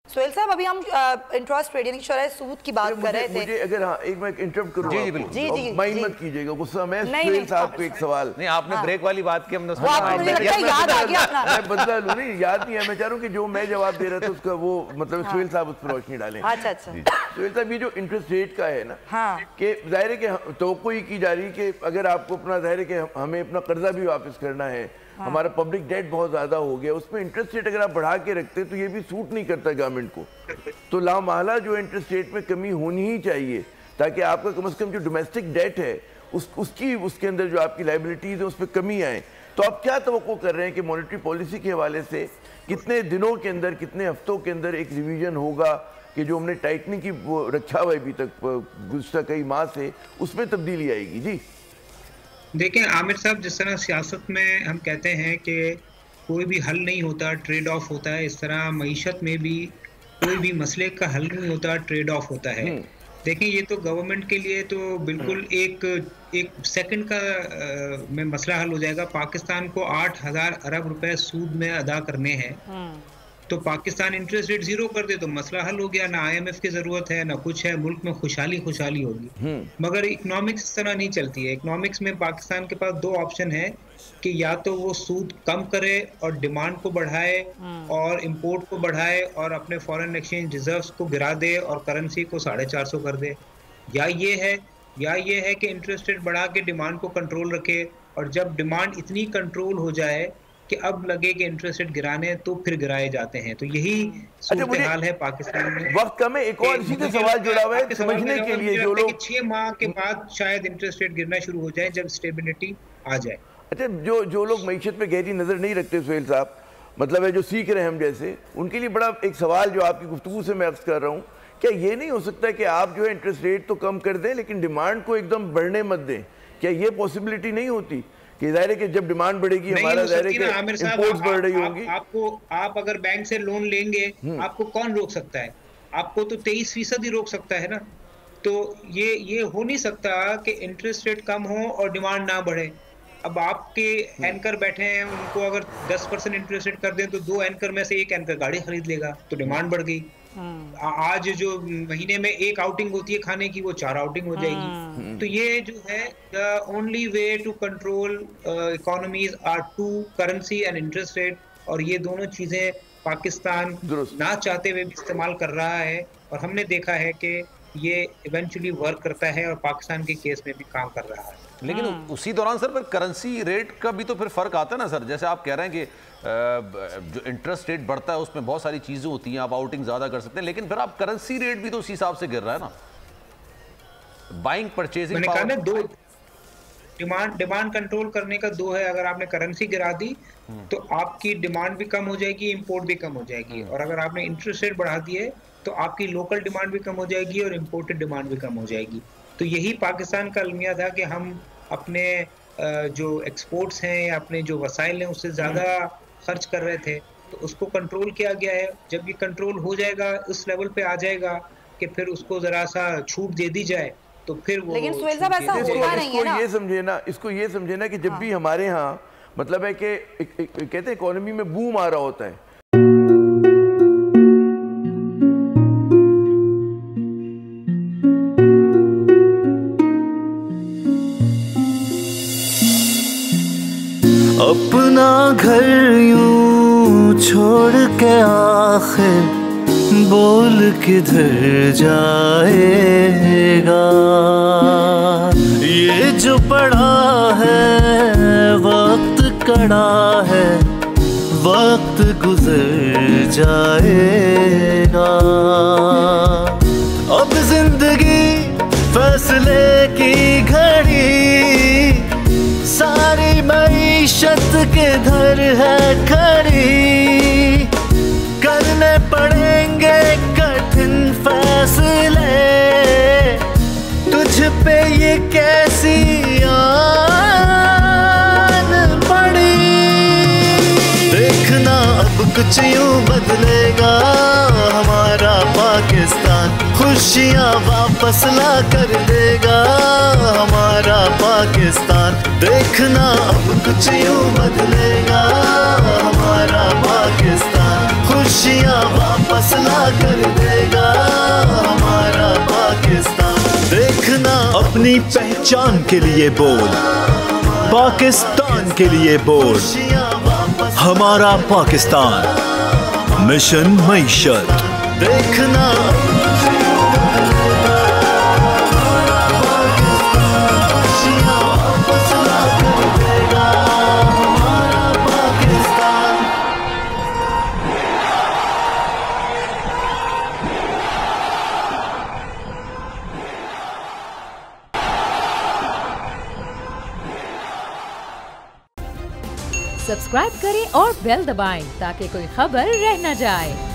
सोहेल साहब, अभी हम इंटरेस्ट रेट यानी शरह सूद की बात कर रहे थे। मुझे अगर एक मैं इंटरप्ट करूं, जी बिल्कुल, माइंड मत कीजिएगा, गुस्सा में। सोहेल साहब को एक सवाल, नहीं आपने ब्रेक वाली बात की, हमने याद आ गया अपना, मैं बदला लूं, नहीं याद नहीं है, मैं चाह रहा हूं कि जो मैं जवाब दे रहा था उसका वो मतलब सोहेल साहब उस पर रोशनी डालें। अच्छा सोहेल साहब, ये जो इंटरेस्ट रेट का है ना, कि जाहिर है कि तवक्को ही की जा रही कि अगर आपको अपना, जाहिर है कि हमें अपना कर्जा भी वापस करना है, हमारा पब्लिक डेट बहुत ज़्यादा हो गया, उसमें इंटरेस्ट रेट अगर आप बढ़ा के रखते तो ये भी सूट नहीं करता गवर्नमेंट को। तो लामहला जो इंटरेस्ट रेट में कमी होनी ही चाहिए, ताकि आपका कम से कम जो डोमेस्टिक डेट है उसके अंदर जो आपकी लाइबिलिटीज़ है उस पर कमी आए। तो आप क्या तवक्को कर रहे हैं कि मॉनेटरी पॉलिसी के हवाले से कितने दिनों के अंदर, कितने हफ्तों के अंदर एक रिवीजन होगा कि जो हमने टाइटनिंग की वो रखा हुआ है अभी तक गुज़श्ता कई माह से, उसमें तब्दीली आएगी? जी देखें आमिर साहब, जिस तरह सियासत में हम कहते हैं कि कोई भी हल नहीं होता, ट्रेड ऑफ होता है, इस तरह मईशत में भी कोई भी मसले का हल नहीं होता, ट्रेड ऑफ होता है। देखें, ये तो गवर्नमेंट के लिए तो बिल्कुल एक सेकंड का में मसला हल हो जाएगा। पाकिस्तान को 8,000 अरब रुपए सूद में अदा करने हैं, तो पाकिस्तान इंटरेस्ट रेट 0 कर दे तो मसला हल हो गया। ना IMF की जरूरत है, ना कुछ है, मुल्क में खुशहाली होगी। मगर इकोनॉमिक्स इस तरह नहीं चलती है। इकोनॉमिक्स में पाकिस्तान के पास 2 ऑप्शन है कि या तो वो सूद कम करे और डिमांड को बढ़ाए और इंपोर्ट को बढ़ाए और अपने फॉरेन एक्सचेंज रिजर्व्स को गिरा दे और करेंसी को 450 कर दे, या ये है कि इंटरेस्ट रेट बढ़ा के डिमांड को कंट्रोल रखे, और जब डिमांड इतनी कंट्रोल हो जाए कि अब लगे कि इंटरेस्ट रेट गिराने, तो फिर गिराए जाते हैं। तो यही सूरत हाल है पाकिस्तान में। वक्त कम है, एक और सीधे सवाल जुड़ा हुआ है समझने के लिए, जो लोग 6 माह के बाद शायद इंटरेस्ट रेट गिरना शुरू हो जाए जब स्टेबिलिटी आ जाए। अच्छा, जो लोग मईशत पे गहरी नजर नहीं रखते सोहेल साहब, मतलब है जो सीख रहे हैं हम जैसे, उनके लिए बड़ा एक सवाल जो आपकी गुफ्तगू से मैं अर्ज कर रहा हूँ, क्या ये नहीं हो सकता कि आप जो है इंटरेस्ट रेट तो कम कर दें लेकिन डिमांड को एकदम बढ़ने मत दें? क्या ये पॉसिबिलिटी नहीं होती कि ज़ाहिर है कि जब डिमांड बढ़ेगी हमारा ज़ाहिर है कि इंपोर्ट्स बढ़ रही होंगी? आप अगर बैंक से लोन लेंगे, आपको कौन रोक सकता है? आपको तो 23% ही रोक सकता है ना। तो ये हो नहीं सकता कि इंटरेस्ट रेट कम हो और डिमांड ना बढ़े। अब आपके एंकर बैठे हैं, उनको अगर 10% इंटरेस्ट रेट कर दें तो 2 एंकर में से 1 एंकर गाड़ी खरीद लेगा, तो डिमांड बढ़ गई। आज जो महीने में 1 आउटिंग होती है खाने की, वो 4 आउटिंग हो जाएगी। तो ये जो है, the only way to control economies are two currency and interest rate, और ये दोनों चीजें पाकिस्तान ना चाहते हुए भी इस्तेमाल कर रहा है, और हमने देखा है कि ये इवेंचुअली वर्क करता है और पाकिस्तान के केस में भी काम कर रहा है। लेकिन उसी दौरान सर फिर करेंसी रेट का भी तो फिर फर्क आता है ना सर। जैसे आप कह रहे हैं कि जो इंटरेस्ट रेट बढ़ता है उसमें बहुत सारी चीजें होती हैं, आप आउटिंग ज्यादा कर सकते हैं, लेकिन फिर आप करेंसी रेट भी तो उसी हिसाब से गिर रहा है ना। बाइंग परचेजिंग मैंने कहा ना, 2 डिमांड कंट्रोल करने का 2 है। अगर आपने करेंसी गिरा दी तो आपकी डिमांड भी कम हो जाएगी, इंपोर्ट भी कम हो जाएगी, और अगर आपने इंटरेस्ट रेट बढ़ा दिए तो आपकी लोकल डिमांड भी कम हो जाएगी और इंपोर्टेड डिमांड भी कम हो जाएगी। तो यही पाकिस्तान का अलमिया था कि हम अपने जो एक्सपोर्ट्स हैं या अपने जो वसाइल हैं उससे ज़्यादा खर्च कर रहे थे, तो उसको कंट्रोल किया गया है। जब ये कंट्रोल हो जाएगा, उस लेवल पे आ जाएगा कि फिर उसको ज़रा सा छूट दे दी जाए, तो फिर वो। लेकिन सोहेल साहब ऐसा होता नहीं है ना। इसको ये समझे ना कि जब भी हमारे यहाँ मतलब है कि कहते हैं इकोनॉमी में बूम आ रहा होता है, अपना घर यूं छोड़ के आखिर बोल किधर जाएगा। ये जो पड़ा है वक्त कड़ा है, वक्त गुजर जाएगा। अब जिंदगी फैसले की घड़ी, सारी मईशत के घर है खड़ी। करने पड़ेंगे कठिन फैसले, तुझ पे ये कैसी आन पड़ी। देखना अब कुछ यूं बदलेगा हमारा पाकिस्तान, खुशियाँ वापस ला कर देगा हमारा पाकिस्तान। देखना अब कुछ यूं बदलेगा हमारा पाकिस्तान, खुशियाँ वापस ला कर देगा हमारा पाकिस्तान। देखना अपनी पहचान के लिए बोल, पाकिस्तान के लिए बोल, हमारा पाकिस्तान मिशन मईशत। देखना सब्सक्राइब करें और बेल दबाएं ताकि कोई खबर रह न जाए।